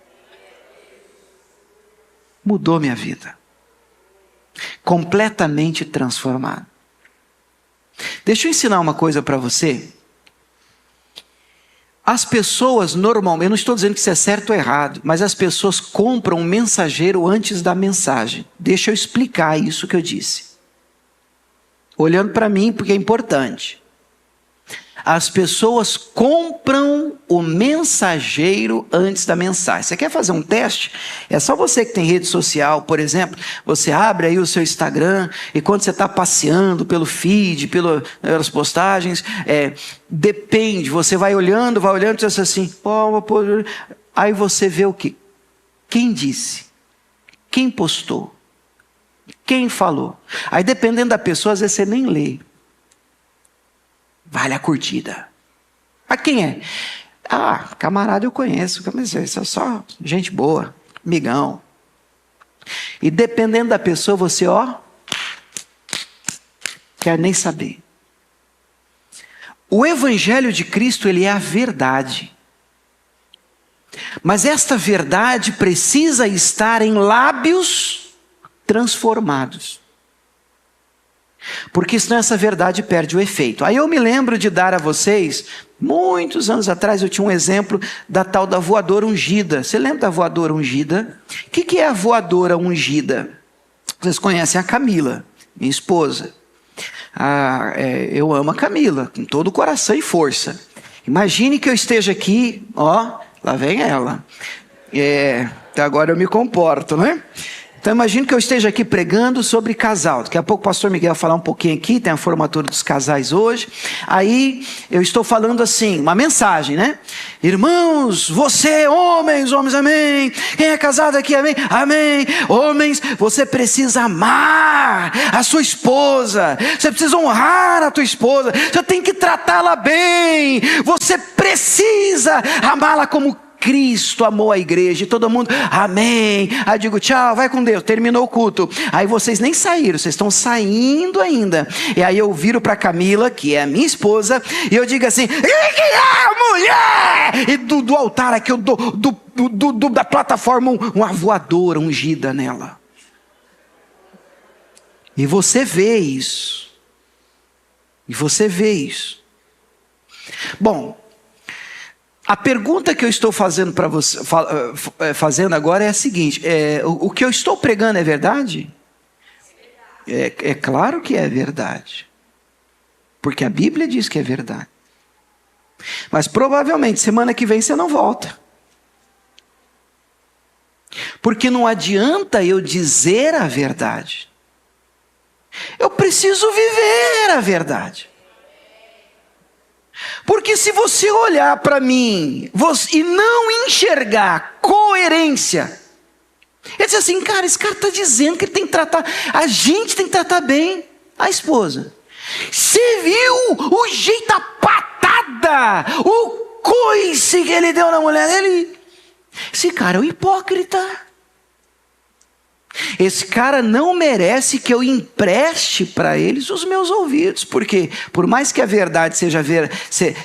Mudou minha vida. Completamente transformado. Deixa eu ensinar uma coisa para você. As pessoas normalmente, eu não estou dizendo que isso é certo ou errado, mas as pessoas compram um mensageiro antes da mensagem. Deixa eu explicar isso que eu disse. Olhando para mim, porque é importante. As pessoas compram o mensageiro antes da mensagem. Você quer fazer um teste? É só você que tem rede social, por exemplo, você abre aí o seu Instagram, e quando você está passeando pelo feed, pelas postagens, depende, você vai olhando, e diz assim, aí você vê o quê? Quem disse? Quem postou? Quem falou? Aí dependendo da pessoa, às vezes você nem lê. Vale a curtida. Mas quem é? Camarada eu conheço, mas isso é só gente boa, amigão. E dependendo da pessoa, você, quer nem saber. O Evangelho de Cristo, ele é a verdade. Mas esta verdade precisa estar em lábios transformados. Porque senão essa verdade perde o efeito. Aí eu me lembro de dar a vocês, muitos anos atrás eu tinha um exemplo da tal da voadora ungida. Você lembra da voadora ungida? O que é a voadora ungida? Vocês conhecem a Camila, minha esposa. Eu amo a Camila, com todo o coração e força. Imagine que eu esteja aqui, lá vem ela. Até agora eu me comporto, né? Então imagine que eu esteja aqui pregando sobre casal. Daqui a pouco o pastor Miguel vai falar um pouquinho aqui, tem a formatura dos casais hoje. Aí eu estou falando assim, uma mensagem, né? Irmãos, você, homens, amém. Quem é casado aqui, amém? Amém. Homens, você precisa amar a sua esposa. Você precisa honrar a tua esposa. Você tem que tratá-la bem. Você precisa amá-la como Cristo amou a igreja. E todo mundo, amém. Aí eu digo, tchau, vai com Deus. Terminou o culto. Aí vocês nem saíram, vocês estão saindo ainda. E aí eu viro para Camila, que é a minha esposa, e eu digo assim, e que é mulher? E do altar aqui, eu dou da plataforma uma voadora ungida nela. E você vê isso. Bom, a pergunta que eu estou fazendo para você, fazendo agora é a seguinte: o que eu estou pregando é verdade? É claro que é verdade, porque a Bíblia diz que é verdade. Mas provavelmente semana que vem você não volta, porque não adianta eu dizer a verdade. Eu preciso viver a verdade. Porque se você olhar para mim e não enxergar coerência, ele diz assim, cara, esse cara está dizendo que ele tem que tratar, a gente tem que tratar bem a esposa. Você viu o jeito, a patada, o coice que ele deu na mulher dele? Esse cara é um hipócrita. Esse cara não merece que eu empreste para eles os meus ouvidos, porque por mais que a verdade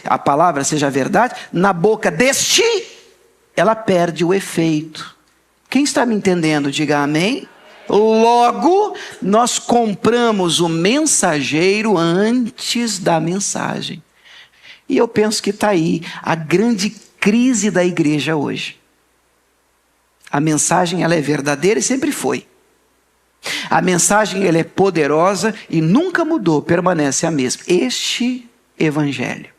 a palavra seja verdade, na boca deste, ela perde o efeito. Quem está me entendendo, diga amém. Logo, nós compramos o mensageiro antes da mensagem. E eu penso que está aí a grande crise da igreja hoje. A mensagem, ela é verdadeira e sempre foi. A mensagem, ela é poderosa e nunca mudou, permanece a mesma. Este evangelho.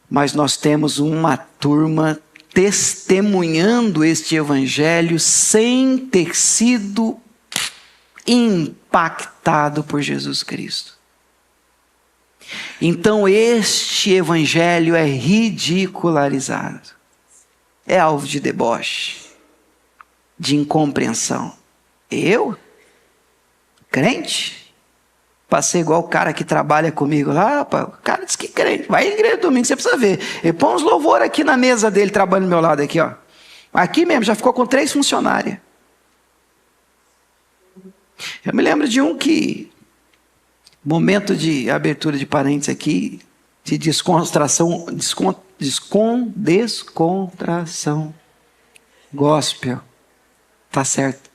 Mas nós temos uma turma testemunhando este evangelho sem ter sido impactado por Jesus Cristo. Então este evangelho é ridicularizado. É alvo de deboche, de incompreensão. Eu, crente, passei igual o cara que trabalha comigo lá, o cara disse que crente, vai à igreja domingo, você precisa ver. Ele põe uns louvor aqui na mesa dele, trabalhando do meu lado aqui, Aqui mesmo, já ficou com 3 funcionárias. Eu me lembro de um que, momento de abertura de parênteses aqui, de descontração, descontração, gospel, tá certo.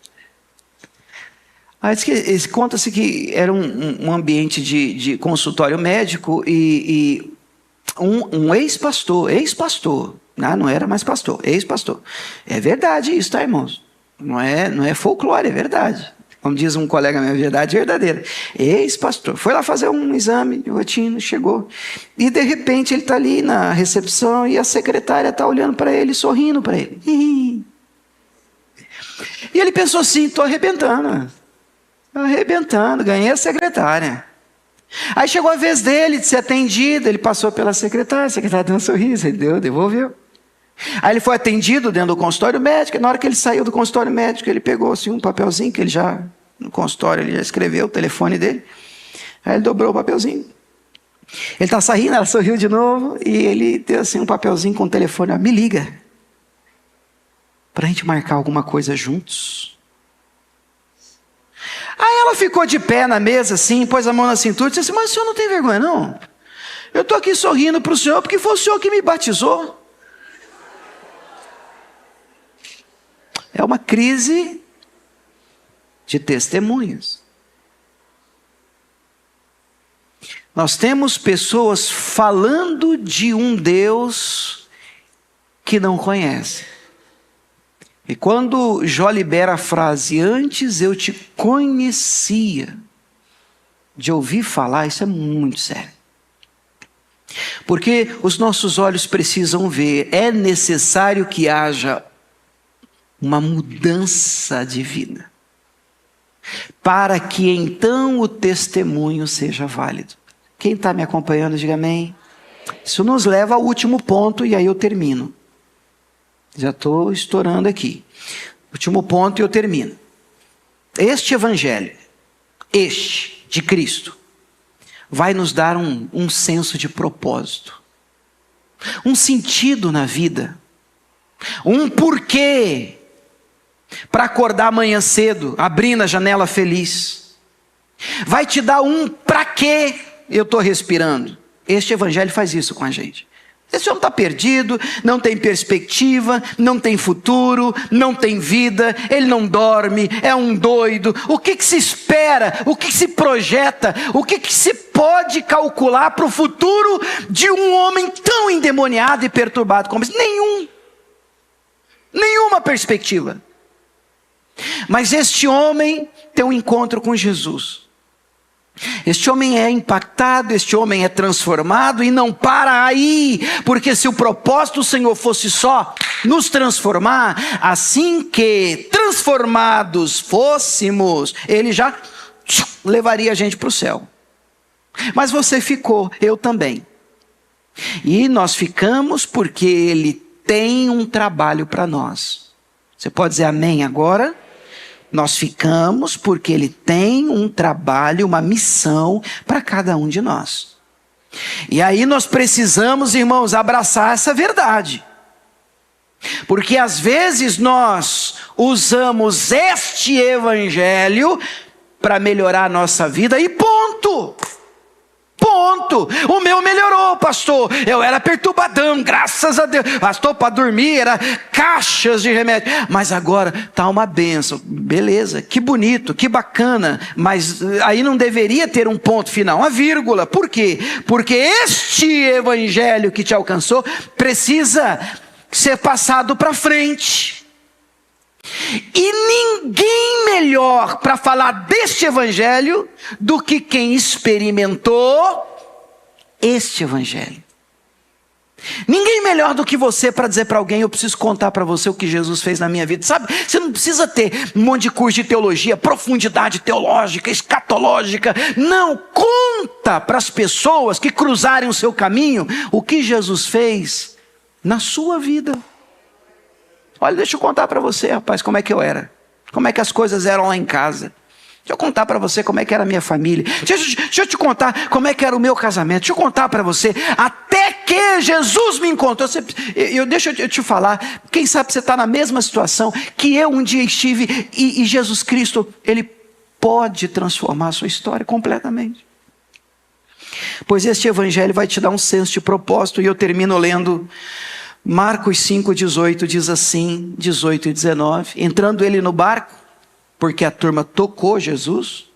Conta-se que era um ambiente de consultório médico e um ex-pastor, não era mais pastor, ex-pastor. É verdade isso, tá, irmãos? Não é folclore, é verdade. Como diz um colega meu, verdade verdadeira. Ex-pastor, foi lá fazer um exame de rotina, chegou. E de repente ele está ali na recepção e a secretária está olhando para ele, sorrindo para ele. E ele pensou assim, estou arrebentando, ganhei a secretária. Aí chegou a vez dele de ser atendido, ele passou pela secretária, a secretária deu um sorriso, ele devolveu. Aí ele foi atendido dentro do consultório médico, e na hora que ele saiu do consultório médico, ele pegou assim, um papelzinho que ele já, no consultório, ele já escreveu o telefone dele. Aí ele dobrou o papelzinho. Ele está saindo, ela sorriu de novo, e ele deu assim um papelzinho com o telefone, me liga, para a gente marcar alguma coisa juntos. ela ficou de pé na mesa assim, pôs a mão na cintura e disse assim: mas o senhor não tem vergonha não? Eu estou aqui sorrindo para o senhor porque foi o senhor que me batizou. É uma crise de testemunhos. Nós temos pessoas falando de um Deus que não conhece. E quando Jó libera a frase, antes eu te conhecia, de ouvir falar, isso é muito sério. Porque os nossos olhos precisam ver, é necessário que haja uma mudança de vida, para que então o testemunho seja válido. Quem está me acompanhando, diga amém. Isso nos leva ao último ponto e aí eu termino. Já estou estourando aqui. Último ponto e eu termino. Este evangelho, de Cristo, vai nos dar um senso de propósito, um sentido na vida, um porquê para acordar amanhã cedo, abrindo a janela feliz. Vai te dar um para quê eu estou respirando. Este evangelho faz isso com a gente. Esse homem está perdido, não tem perspectiva, não tem futuro, não tem vida, ele não dorme, é um doido. O que se espera, o que se projeta, o que se pode calcular para o futuro de um homem tão endemoniado e perturbado como esse? Nenhuma perspectiva. Mas este homem tem um encontro com Jesus. Este homem é impactado, este homem é transformado e não para aí, porque se o propósito do Senhor fosse só nos transformar, assim que transformados fôssemos, Ele já levaria a gente para o céu. Mas você ficou, eu também. E nós ficamos porque Ele tem um trabalho para nós. Você pode dizer amém agora? Nós ficamos porque Ele tem um trabalho, uma missão para cada um de nós. E aí nós precisamos, irmãos, abraçar essa verdade. Porque às vezes nós usamos este evangelho para melhorar a nossa vida e ponto. O meu melhorou, pastor. Eu era perturbadão, graças a Deus. Pastor, para dormir era caixas de remédio. Mas agora está uma bênção. Beleza, que bonito, que bacana. Mas aí não deveria ter um ponto final, uma vírgula. Por quê? Porque este evangelho que te alcançou precisa ser passado para frente. E ninguém melhor para falar deste evangelho do que quem experimentou este evangelho. Ninguém melhor do que você para dizer para alguém: eu preciso contar para você o que Jesus fez na minha vida. Sabe, você não precisa ter um monte de curso de teologia, profundidade teológica, escatológica. Não, conta para as pessoas que cruzarem o seu caminho o que Jesus fez na sua vida. Olha, deixa eu contar para você, rapaz, como é que eu era. Como é que as coisas eram lá em casa. Deixa eu contar para você como é que era a minha família. Deixa eu te contar como é que era o meu casamento. Deixa eu contar para você. Até que Jesus me encontrou. Deixa eu te falar. Quem sabe você está na mesma situação que eu um dia estive. E Jesus Cristo, Ele pode transformar a sua história completamente. Pois este evangelho vai te dar um senso de propósito. E eu termino lendo Marcos 5,18, diz assim, 18 e 19. Entrando ele no barco, porque a turma tocou Jesus.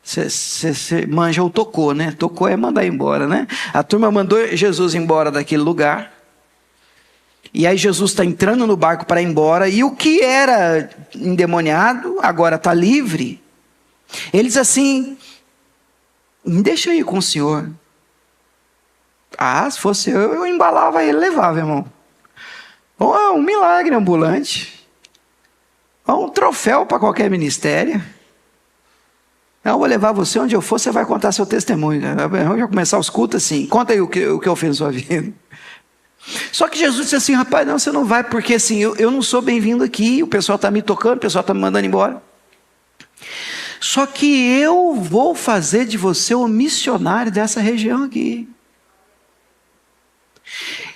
Você manja o tocou, né? Tocou é mandar embora, né? A turma mandou Jesus embora daquele lugar. E aí Jesus está entrando no barco para ir embora. E o que era endemoniado, agora está livre. Ele diz assim: me deixa ir com o Senhor. Ah, se fosse eu embalava ele e levava, irmão. Ou é um milagre ambulante. Ou um troféu para qualquer ministério. Eu vou levar você onde eu for, você vai contar seu testemunho. Vamos começar os cultos assim. Conta aí o que eu fiz na sua vida. Só que Jesus disse assim: rapaz, não, você não vai, porque assim, eu não sou bem-vindo aqui. O pessoal está me tocando, o pessoal está me mandando embora. Só que eu vou fazer de você o missionário dessa região aqui.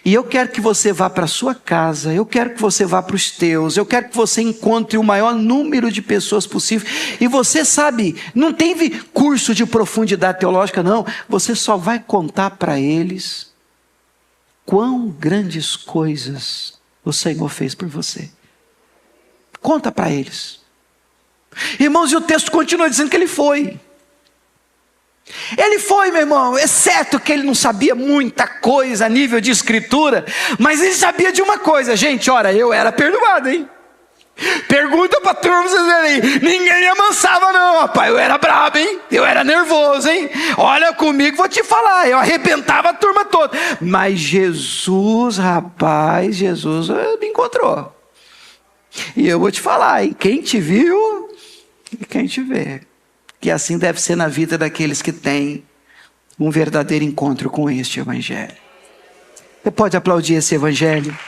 E eu quero que você vá para a sua casa, eu quero que você vá para os teus, eu quero que você encontre o maior número de pessoas possível. E você sabe, não teve curso de profundidade teológica não, você só vai contar para eles quão grandes coisas o Senhor fez por você. Conta para eles. Irmãos, e o texto continua dizendo que ele foi. Ele foi, meu irmão, exceto que ele não sabia muita coisa a nível de escritura, mas ele sabia de uma coisa, gente, ora, eu era perdoado, hein? Pergunta para a turma, vocês verem aí, ninguém me amansava não, rapaz, eu era brabo, hein? Eu era nervoso, hein? Olha comigo, vou te falar, eu arrebentava a turma toda, mas Jesus, rapaz, Jesus me encontrou, e eu vou te falar, hein? Quem te viu, e quem te vê. Que assim deve ser na vida daqueles que têm um verdadeiro encontro com este evangelho. Você pode aplaudir esse evangelho?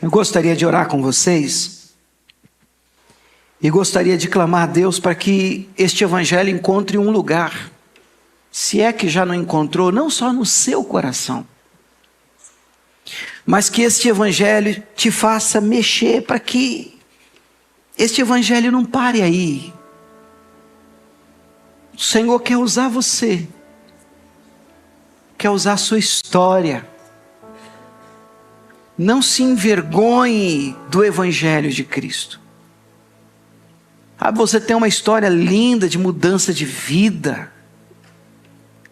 Eu gostaria de orar com vocês e gostaria de clamar a Deus para que este evangelho encontre um lugar, se é que já não encontrou, não só no seu coração, mas que este evangelho te faça mexer para que este evangelho não pare aí. O Senhor quer usar você, quer usar a sua história. Não se envergonhe do evangelho de Cristo. Você tem uma história linda de mudança de vida,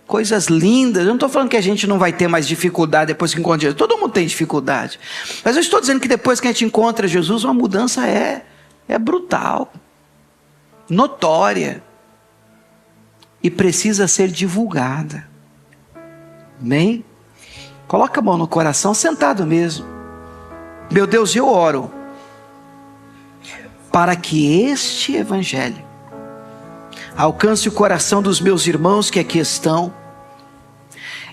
coisas lindas. Eu não estou falando que a gente não vai ter mais dificuldade depois que encontra Jesus. Todo mundo tem dificuldade. Mas eu estou dizendo que depois que a gente encontra Jesus, uma mudança é brutal, notória, e precisa ser divulgada. Amém? Coloca a mão no coração, sentado mesmo. Meu Deus, eu oro para que este evangelho alcance o coração dos meus irmãos que aqui estão.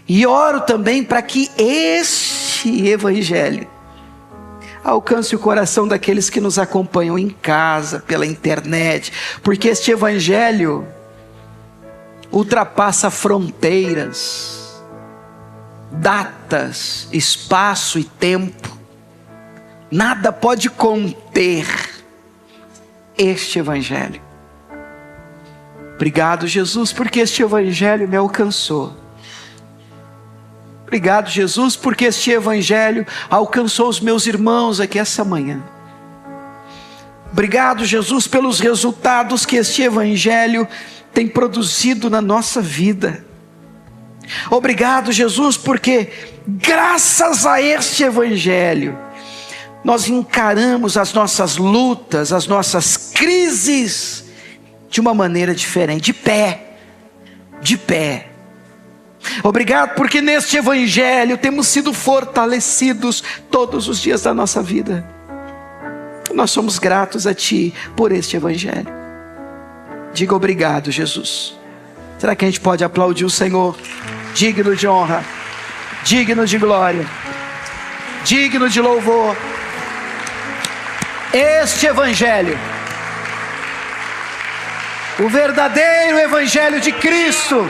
E oro também para que este evangelho alcance o coração daqueles que nos acompanham em casa, pela internet, porque este evangelho ultrapassa fronteiras, datas, espaço e tempo. Nada pode conter este evangelho. Obrigado, Jesus, porque este evangelho me alcançou. Obrigado, Jesus, porque este evangelho alcançou os meus irmãos aqui essa manhã. Obrigado, Jesus, pelos resultados que este evangelho tem produzido na nossa vida. Obrigado, Jesus, porque graças a este evangelho nós encaramos as nossas lutas, as nossas crises de uma maneira diferente, de pé. Obrigado porque neste evangelho temos sido fortalecidos todos os dias da nossa vida. Nós somos gratos a Ti por este evangelho. Diga obrigado, Jesus. Será que a gente pode aplaudir o Senhor? Digno de honra, digno de glória, digno de louvor. Este evangelho, o verdadeiro evangelho de Cristo,